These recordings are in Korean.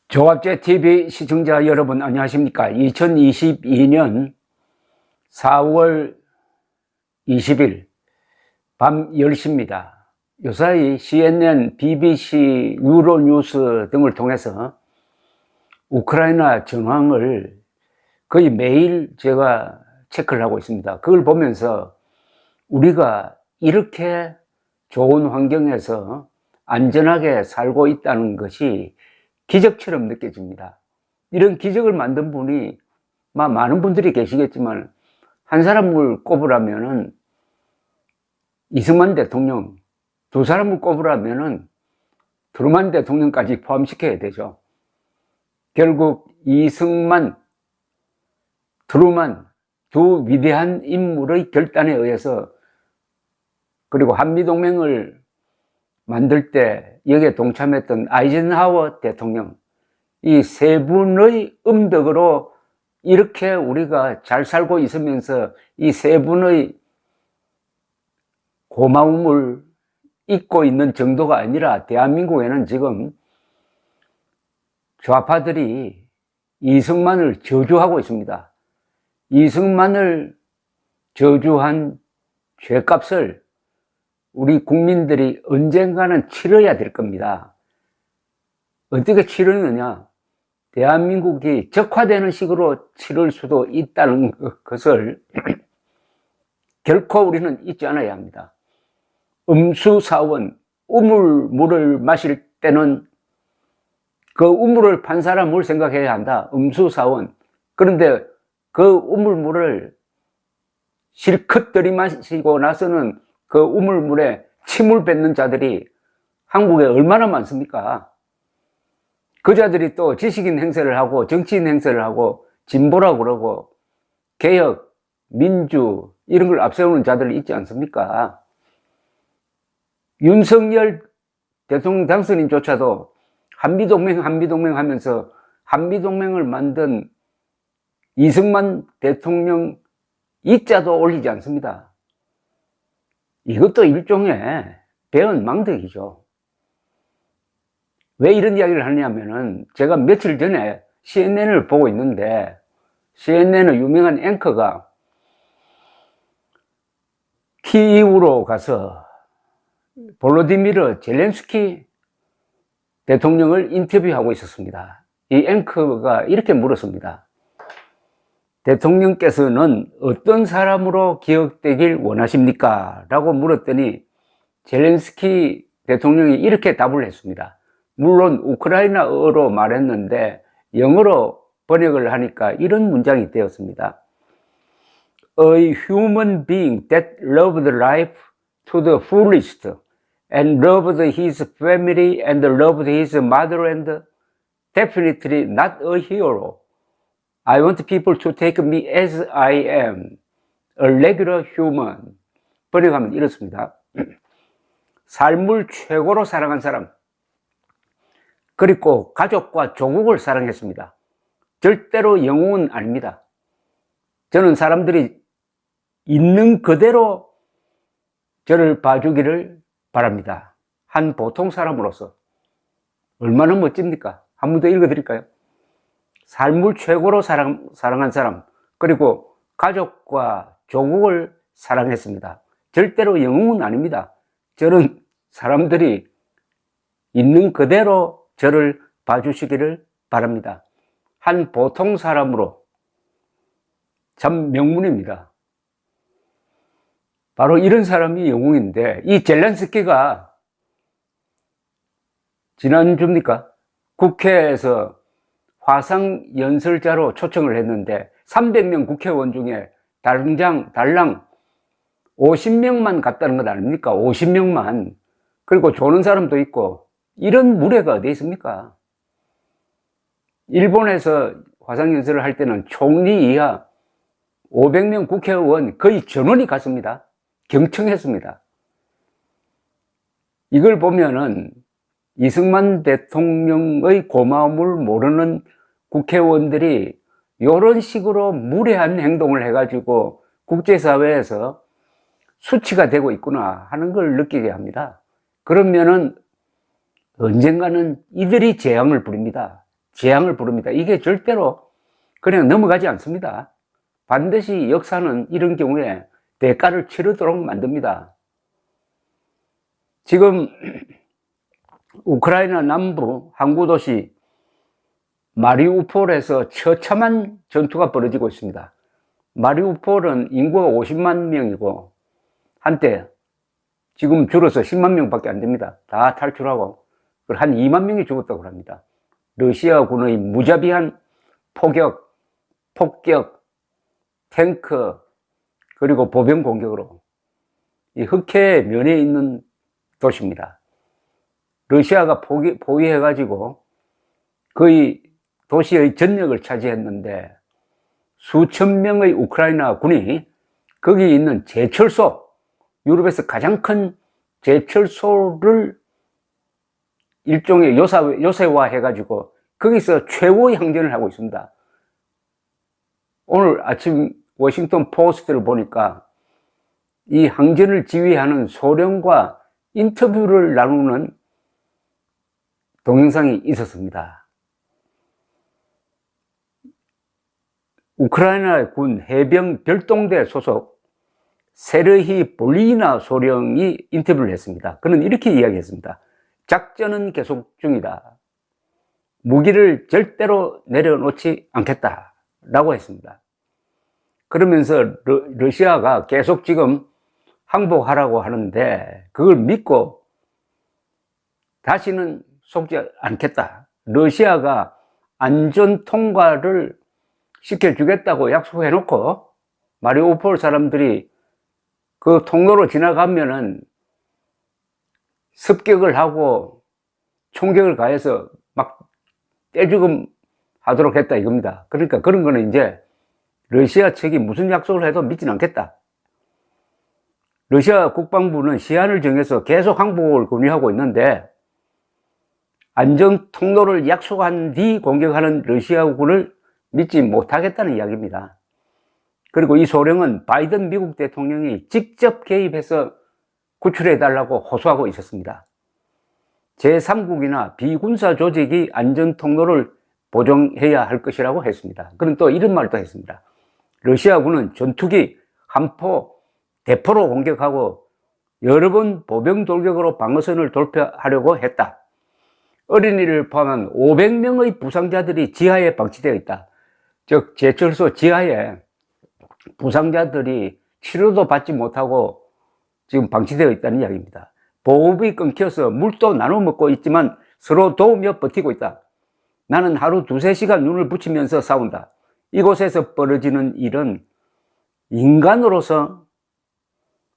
조갑제 TV 시청자 여러분 안녕하십니까? 2022년 4월 20일 밤 10시입니다. 요사이 CNN, BBC, 유로뉴스 등을 통해서 우크라이나 정황을 거의 매일 제가 체크를 하고 있습니다. 그걸 보면서 우리가 이렇게 좋은 환경에서 안전하게 살고 있다는 것이 기적처럼 느껴집니다. 이런 기적을 만든 분이 많은 분들이 계시겠지만 한 사람을 꼽으라면은 이승만 대통령, 두 사람을 꼽으라면은 트루만 대통령까지 포함시켜야 되죠. 결국 이승만, 트루만 두 위대한 인물의 결단에 의해서, 그리고 한미동맹을 만들 때 여기에 동참했던 아이젠하워 대통령, 이 세 분의 음덕으로 이렇게 우리가 잘 살고 있으면서 이 세 분의 고마움을 잊고 있는 정도가 아니라 대한민국에는 지금 좌파들이 이승만을 저주하고 있습니다. 이승만을 저주한 죄값을 우리 국민들이 언젠가는 치러야 될 겁니다. 어떻게 치르느냐? 대한민국이 적화되는 식으로 치를 수도 있다는 것을 결코 우리는 잊지 않아야 합니다. 음수사원, 우물물을 마실 때는 그 우물을 판 사람을 생각해야 한다. 음수사원. 그런데 그 우물물을 실컷 들이마시고 나서는 그 우물물에 침을 뱉는 자들이 한국에 얼마나 많습니까? 그 자들이 또 지식인 행세를 하고 정치인 행세를 하고 진보라고 그러고 개혁, 민주 이런 걸 앞세우는 자들이 있지 않습니까? 윤석열 대통령 당선인조차도 한미동맹 하면서 한미동맹을 만든 이승만 대통령 이자도 올리지 않습니다. 이것도 일종의 배은망덕이죠. 왜 이런 이야기를 하냐면은 제가 며칠 전에 CNN을 보고 있는데 CNN의 유명한 앵커가 키이우로 가서 볼로디미르 젤렌스키 대통령을 인터뷰하고 있었습니다. 이 앵커가 이렇게 물었습니다. 대통령께서는 어떤 사람으로 기억되길 원하십니까? 라고 물었더니 젤렌스키 대통령이 이렇게 답을 했습니다. 물론 우크라이나어로 말했는데 영어로 번역을 하니까 이런 문장이 되었습니다. A human being that loved life to the fullest and loved his family and loved his motherland, definitely not a hero. I want people to take me as I am, a regular human. 번역하면 이렇습니다. 삶을 최고로 사랑한 사람, 그리고 가족과 조국을 사랑했습니다. 절대로 영웅은 아닙니다. 저는 사람들이 있는 그대로 저를 봐주기를 바랍니다. 한 보통 사람으로서. 얼마나 멋집니까? 한 번 더 읽어드릴까요? 삶을 최고로 사랑한 사람, 그리고 가족과 조국을 사랑했습니다. 절대로 영웅은 아닙니다. 저는 사람들이 있는 그대로 저를 봐주시기를 바랍니다. 한 보통 사람으로. 참 명문입니다. 바로 이런 사람이 영웅인데, 이 젤렌스키가 지난주입니까? 국회에서 화상연설자로 초청을 했는데 300명 국회의원 중에 달랑 50명만 갔다는 것 아닙니까? 50명만. 그리고 조는 사람도 있고, 이런 무례가 어디 있습니까? 일본에서 화상연설을 할 때는 총리 이하 500명 국회의원 거의 전원이 갔습니다. 경청했습니다. 이걸 보면은 이승만 대통령의 고마움을 모르는 국회의원들이 이런 식으로 무례한 행동을 해가지고 국제사회에서 수치가 되고 있구나 하는 걸 느끼게 합니다. 그러면은 언젠가는 이들이 재앙을 부립니다. 재앙을 부릅니다. 이게 절대로 그냥 넘어가지 않습니다. 반드시 역사는 이런 경우에 대가를 치르도록 만듭니다. 지금 우크라이나 남부 항구 도시 마리우폴에서 처참한 전투가 벌어지고 있습니다. 마리우폴은 인구가 50만 명이고 한때 지금 줄어서 10만 명밖에 안 됩니다. 다 탈출하고 한 2만 명이 죽었다고 합니다. 러시아군의 무자비한 폭격, 탱크, 그리고 보병 공격으로 이 흑해에 면해 있는 도시입니다. 러시아가 포위해가지고 거의 도시의 전역을 차지했는데 수천 명의 우크라이나 군이 거기 있는 제철소, 유럽에서 가장 큰 제철소를 일종의 요새화해가지고 거기서 최고의 항전을 하고 있습니다. 오늘 아침 워싱턴 포스트를 보니까 이 항전을 지휘하는 소련과 인터뷰를 나누는 동영상이 있었습니다. 우크라이나 군 해병 별동대 소속 세르히 볼리나 소령이 인터뷰를 했습니다. 그는 이렇게 이야기했습니다. 작전은 계속 중이다. 무기를 절대로 내려놓지 않겠다 라고 했습니다. 그러면서 러시아가 계속 지금 항복하라고 하는데 그걸 믿고 다시는 속지 않겠다. 러시아가 안전 통과를 시켜주겠다고 약속해놓고 마리우폴 사람들이 그 통로로 지나가면은 습격을 하고 총격을 가해서 막 떼죽음 하도록 했다 이겁니다. 그러니까 그런 거는 이제 러시아 측이 무슨 약속을 해도 믿지는 않겠다. 러시아 국방부는 시한을 정해서 계속 항복을 권유하고 있는데 안전 통로를 약속한 뒤 공격하는 러시아군을 믿지 못하겠다는 이야기입니다. 그리고 이 소령은 바이든 미국 대통령이 직접 개입해서 구출해달라고 호소하고 있었습니다. 제3국이나 비군사 조직이 안전 통로를 보정해야 할 것이라고 했습니다. 그는 또 이런 말도 했습니다. 러시아군은 전투기, 함포, 대포로 공격하고 여러 번 보병 돌격으로 방어선을 돌파하려고 했다. 어린이를 포함한 500명의 부상자들이 지하에 방치되어 있다. 즉 제철소 지하에 부상자들이 치료도 받지 못하고 지금 방치되어 있다는 이야기입니다. 보급이 끊겨서 물도 나눠 먹고 있지만 서로 도우며 버티고 있다. 나는 하루 2-3시간 눈을 붙이면서 싸운다. 이곳에서 벌어지는 일은 인간으로서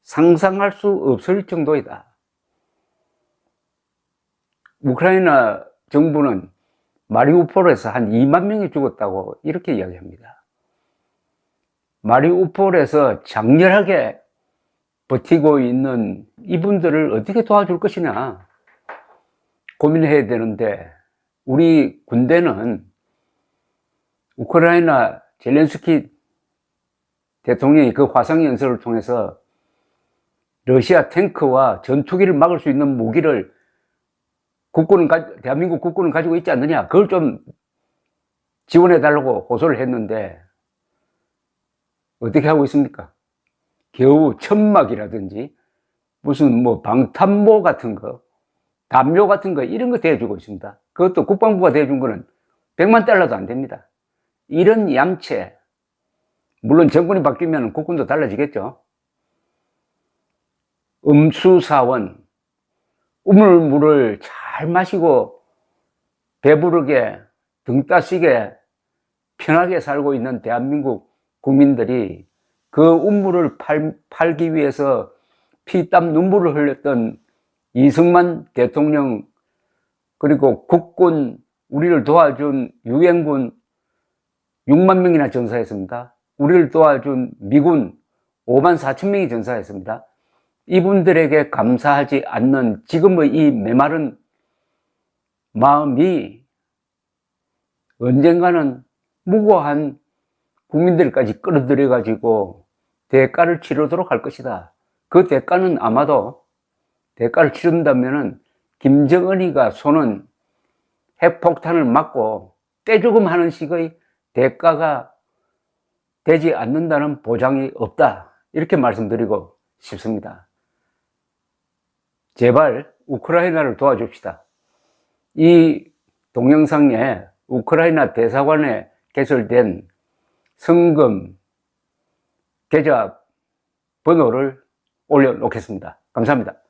상상할 수 없을 정도이다. 우크라이나 정부는 마리우폴에서 한 2만 명이 죽었다고 이렇게 이야기합니다. 마리우폴에서 장렬하게 버티고 있는 이분들을 어떻게 도와줄 것이냐 고민해야 되는데 우리 군대는 우크라이나 젤렌스키 대통령이 그 화상연설을 통해서 러시아 탱크와 전투기를 막을 수 있는 무기를 대한민국 국군은 가지고 있지 않느냐, 그걸 좀 지원해달라고 호소를 했는데 어떻게 하고 있습니까? 겨우 천막이라든지 무슨 뭐 방탄모 같은 거, 담요 같은 거 이런 거 대주고 있습니다. 그것도 국방부가 대준 거는 100만 달러도 안 됩니다. 이런 얌체, 물론 정권이 바뀌면 국군도 달라지겠죠. 음수사원, 우물물을 잘 마시고 배부르게 등 따시게 편하게 살고 있는 대한민국 국민들이 그 우물을 팔기 위해서 피땀 눈물을 흘렸던 이승만 대통령, 그리고 국군, 우리를 도와준 유엔군 6만 명이나 전사했습니다. 우리를 도와준 미군 5만 4천 명이 전사했습니다. 이분들에게 감사하지 않는 지금의 이 메마른 마음이 언젠가는 무고한 국민들까지 끌어들여 가지고 대가를 치르도록 할 것이다. 그 대가는 아마도 대가를 치른다면은 김정은이가 쏘는 핵폭탄을 맞고 떼죽음 하는 식의 대가가 되지 않는다는 보장이 없다. 이렇게 말씀드리고 싶습니다. 제발 우크라이나를 도와줍시다. 이 동영상에 우크라이나 대사관에 개설된 성금 계좌 번호를 올려놓겠습니다. 감사합니다.